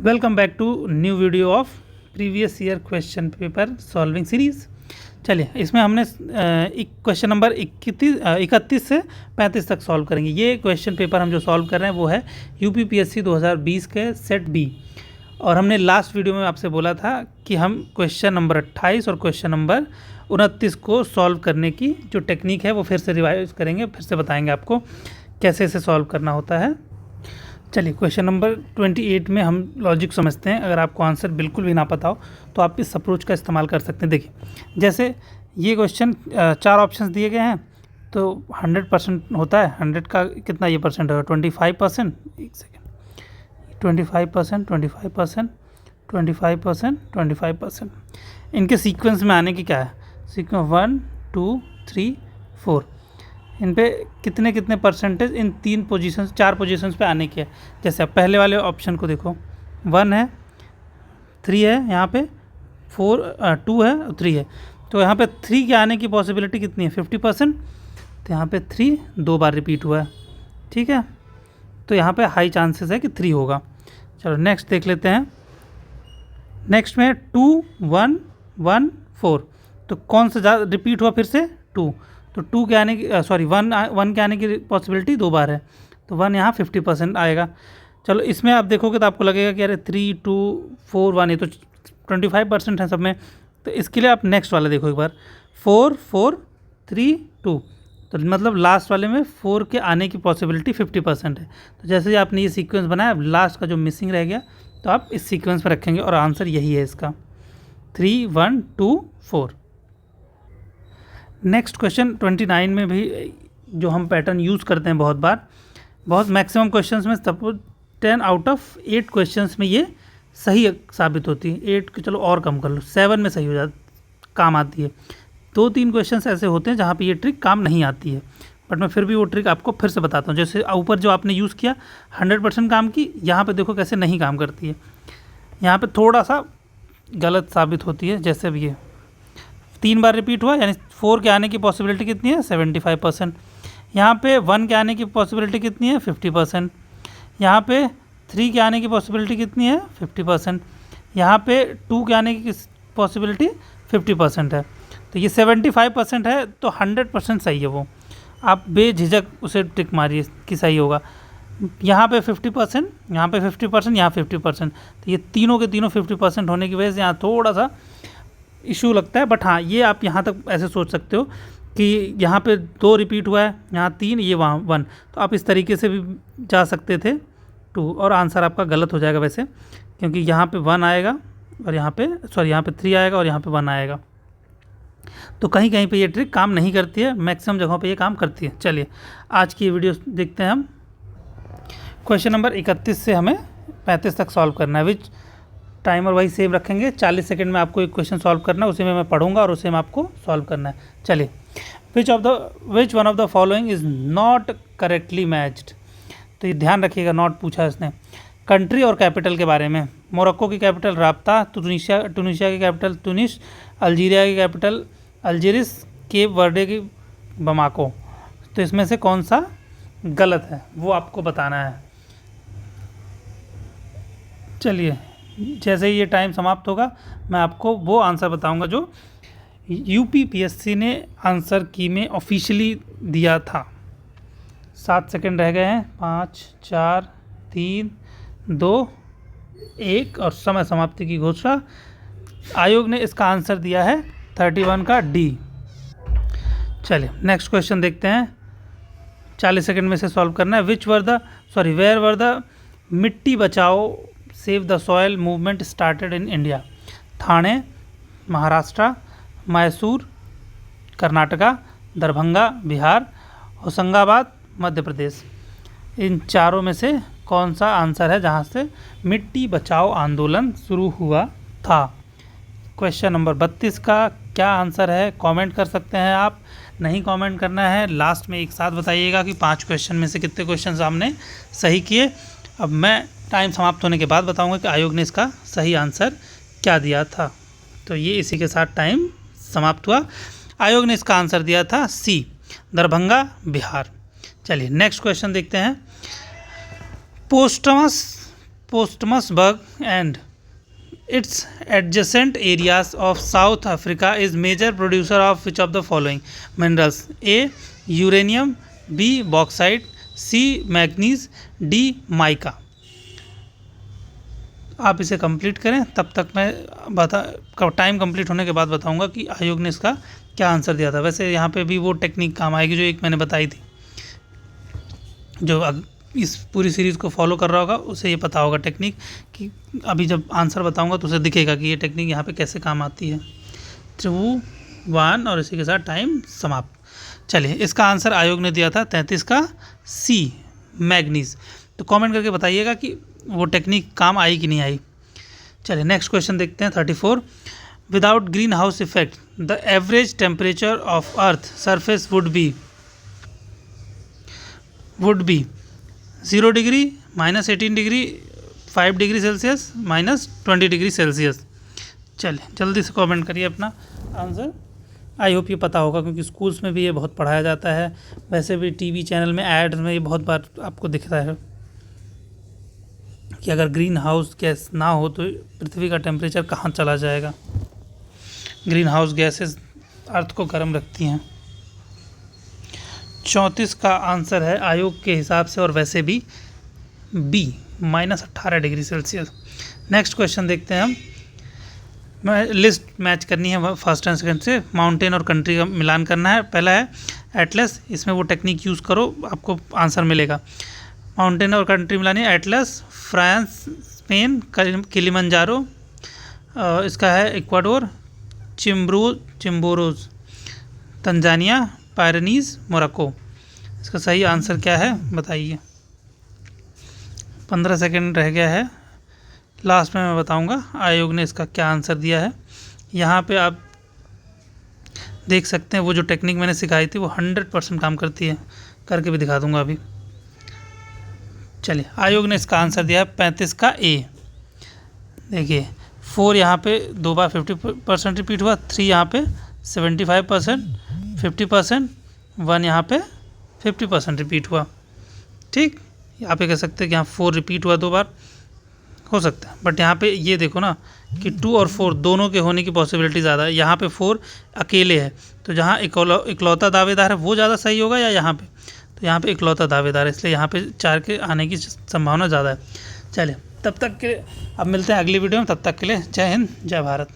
Welcome back to new video of previous year question paper solving series. चलिए, इसमें हमने question number 31 से 35 तक सॉल्व करेंगे। ये क्वेश्चन पेपर हम जो सॉल्व कर रहे हैं वो है यूपीपीएससी 2020 के सेट बी। और हमने लास्ट वीडियो में आपसे बोला था कि हम क्वेश्चन नंबर 28 और क्वेश्चन नंबर 29 को सॉल्व करने की जो टेक्निक है वो फिर से रिवाइज करेंगे, फिर से बताएंगे आपको कैसे इसे सॉल्व करना होता है। चलिए, क्वेश्चन नंबर 28 में हम लॉजिक समझते हैं। अगर आपको आंसर बिल्कुल भी ना पता हो तो आप इस अप्रोच का इस्तेमाल कर सकते हैं। देखिए, जैसे ये क्वेश्चन 4 ऑप्शंस दिए गए हैं तो 100% होता है। 100 का कितना ये परसेंट होगा? 25%। एक सेकेंड, 25%, 25%, 25%, 25%। इनके सीक्वेंस में आने की क्या है? सीक्वेंस 1, 2, 3, 4, इन पे कितने कितने परसेंटेज इन 4 पोजीशंस पे आने की है। जैसे आप पहले वाले ऑप्शन को देखो, 1 है, 3 है, यहाँ पे 2 है और 3 है। तो यहाँ पे 3 के आने की पॉसिबिलिटी कितनी है? 50%। तो यहाँ पे 3 2 बार रिपीट हुआ है, ठीक है। तो यहाँ पे हाई चांसेस है कि 3 होगा। चलो नेक्स्ट देख लेते हैं। नेक्स्ट में 2, 1, 1, 4। तो कौन सा ज़्यादा रिपीट हुआ? फिर से 2। तो 2 के आने की 1 के आने की पॉसिबिलिटी 2 बार है, तो 1 यहाँ 50% आएगा। चलो इसमें आप देखोगे तो आपको लगेगा कि अरे 3, 2, 4, 1, ये तो 25% है सब में। तो इसके लिए आप नेक्स्ट वाला देखो एक बार, 4, 4, 3, 2। तो मतलब लास्ट वाले में 4 के आने की पॉसिबिलिटी 50% है। तो जैसे ही आपने ये सीक्वेंस बनाया, लास्ट का जो मिसिंग रह गया तो आप इस सीक्वेंस में रखेंगे और आंसर यही है इसका, 3, 1, 2, 4। नेक्स्ट क्वेश्चन 29 में भी जो हम पैटर्न यूज़ करते हैं बहुत मैक्सिमम क्वेश्चंस में, सपोज 10 आउट ऑफ 8 क्वेश्चंस में ये सही साबित होती है। 8 के चलो और कम कर लो, 7 में सही हो काम आती है। 2-3 क्वेश्चंस ऐसे होते हैं जहाँ पे ये ट्रिक काम नहीं आती है, बट मैं फिर भी वो ट्रिक आपको फिर से बताता हूँ। जैसे ऊपर जो आपने यूज़ किया 100% काम की, यहाँ पर देखो कैसे नहीं काम करती है। यहाँ पर थोड़ा सा गलत साबित होती है। जैसे अब ये 3 बार रिपीट हुआ, यानी 4 के आने की पॉसिबिलिटी कितनी है? 75%। यहाँ पे 1 के आने की पॉसिबिलिटी कितनी है? 50%। यहाँ पे 3 के आने की पॉसिबिलिटी कितनी है? 50%। यहाँ पे 2 के आने की पॉसिबिलिटी 50% है। तो ये 75% है, तो 100% सही है वो। आप बेझिझक उसे टिक मारिए कि सही होगा। यहाँ पे 50%, यहाँ पे 50%, यहाँ 50%। तो ये तीनों के तीनों 50% होने की वजह से यहाँ थोड़ा सा इशू लगता है। बट हाँ, ये आप यहाँ तक ऐसे सोच सकते हो कि यहाँ पे 2 रिपीट हुआ है, यहाँ 3, ये वहाँ 1। तो आप इस तरीके से भी जा सकते थे 2, और आंसर आपका गलत हो जाएगा वैसे, क्योंकि यहाँ पे 1 आएगा और यहाँ पे यहाँ पे 3 आएगा और यहाँ पे 1 आएगा। तो कहीं कहीं पे ये ट्रिक काम नहीं करती है, मैक्सिमम जगहों पे ये काम करती है। चलिए आज की ये वीडियो देखते हैं हम। क्वेश्चन नंबर 31 से हमें 35 तक सॉल्व करना है। विच टाइमर वही सेम रखेंगे, 40 सेकंड में आपको एक क्वेश्चन सॉल्व करना है, उसी में मैं पढ़ूंगा और उसे में आपको सॉल्व करना है। चलिए, which one of the following is not correctly matched. तो ये ध्यान रखिएगा, नॉट पूछा इसने। कंट्री और कैपिटल के बारे में, मोरक्को की कैपिटल राब्ता, टूनिशिया की कैपिटल तुनिस, अल्जीरिया की कैपिटल अल्जीरिस, केप वर्डे की बमाको। तो इसमें से कौन सा गलत है वो आपको बताना है। चलिए, जैसे ही ये टाइम समाप्त होगा मैं आपको वो आंसर बताऊंगा जो यूपीपीएससी ने आंसर की में ऑफिशियली दिया था। 7 सेकंड रह गए हैं। 5, 4, 3, 2, 1 और समय समाप्ति की घोषणा। आयोग ने इसका आंसर दिया है 31 का डी। चलिए नेक्स्ट क्वेश्चन देखते हैं। 40 सेकंड में से सॉल्व करना है। वेयर वर द मिट्टी बचाओ save the soil movement started in India. Thane Maharashtra, Mysore Karnataka, Darbhanga Bihar, Hoshangabad Madhya Pradesh. इन चारों में से कौन सा आंसर है जहां से मिट्टी बचाओ आंदोलन शुरू हुआ था? क्वेश्चन नंबर 32 का क्या आंसर है? कमेंट कर सकते हैं आप, नहीं कमेंट करना है। लास्ट में एक साथ बताइएगा कि 5 क्वेश्चन में से कितने क्वेश्चन आपने सही किए। अब मैं टाइम समाप्त होने के बाद बताऊंगा कि आयोग ने इसका सही आंसर क्या दिया था। तो ये इसी के साथ टाइम समाप्त हुआ। आयोग ने इसका आंसर दिया था सी, दरभंगा बिहार। चलिए नेक्स्ट क्वेश्चन देखते हैं। पोस्टमस पोस्टमसबर्ग and its adjacent areas of South Africa is major producer of which of the following minerals? A. Uranium, B. Bauxite, C. Manganese, D. Mica. आप इसे कंप्लीट करें, तब तक मैं टाइम कंप्लीट होने के बाद बताऊंगा कि आयोग ने इसका क्या आंसर दिया था। वैसे यहाँ पे भी वो टेक्निक काम आएगी जो एक मैंने बताई थी। जो इस पूरी सीरीज़ को फॉलो कर रहा होगा उसे ये पता होगा टेक्निक, कि अभी जब आंसर बताऊंगा तो उसे दिखेगा कि ये टेक्निक यहाँ पे कैसे काम आती है। 2, 1 और इसी के साथ टाइम समाप्त। चलिए, इसका आंसर आयोग ने दिया था 33 का सी, मैग्नीज। तो कमेंट करके बताइएगा कि वो टेक्निक काम आई कि नहीं आई। चलिए नेक्स्ट क्वेश्चन देखते हैं 34। Without green house effect the average temperature of earth surface would be 0 degree, -18 degree, 5 degree Celsius, -20 degree Celsius. चलिए जल्दी से कमेंट करिए अपना आंसर। आई होप ये पता होगा, क्योंकि स्कूल्स में भी ये बहुत पढ़ाया जाता है। वैसे भी टीवी चैनल में एड्स में ये बहुत बार आपको दिखता है कि अगर ग्रीन हाउस गैस ना हो तो पृथ्वी का टेम्परेचर कहाँ चला जाएगा। ग्रीन हाउस गैसेस अर्थ को गर्म रखती हैं। 34 का आंसर है आयोग के हिसाब से और वैसे भी B, -18 degree Celsius. Next question देखते हैं हम। मैं लिस्ट मैच करनी है फर्स्ट एंड सेकंड से, माउंटेन और कंट्री का मिलान करना है। पहला है एटलस, इसमें वो टेक्निक यूज़ करो आपको आंसर मिलेगा। माउंटेन और कंट्री मिलानी है, एटलस, फ्रांस, स्पेन, किलिमंजारो, इसका है इक्वाडोर, चिम्बोरोज, तंजानिया, पायरनीज, मोरक्को। इसका सही आंसर क्या है बताइए। 15 सेकंड रह गया है, लास्ट में मैं बताऊंगा आयोग ने इसका क्या आंसर दिया है। यहाँ पे आप देख सकते हैं वो जो टेक्निक मैंने सिखाई थी वो 100% काम करती है, करके भी दिखा दूंगा अभी। चलिए, आयोग ने इसका आंसर दिया है 35 का ए। देखिए 4 यहाँ पे 2 बार 50% रिपीट हुआ, 3 यहाँ पे 75%, 50%, 1 यहाँ पे 50% रिपीट हुआ। ठीक, यहाँ पे कह सकते हैं कि यहाँ 4 रिपीट हुआ 2 बार, हो सकता है, बट यहाँ पे ये देखो ना कि 2 और 4 दोनों के होने की पॉसिबिलिटी ज़्यादा है। यहाँ पे 4 अकेले है, तो जहाँ इकलौता दावेदार है वो ज़्यादा सही होगा या यहाँ पे, तो यहाँ पे इकलौता दावेदार है, इसलिए यहाँ पे 4 के आने की संभावना ज़्यादा है। चलिए तब तक के अब मिलते हैं अगली वीडियो में, तब तक के लिए जय हिंद, जय भारत।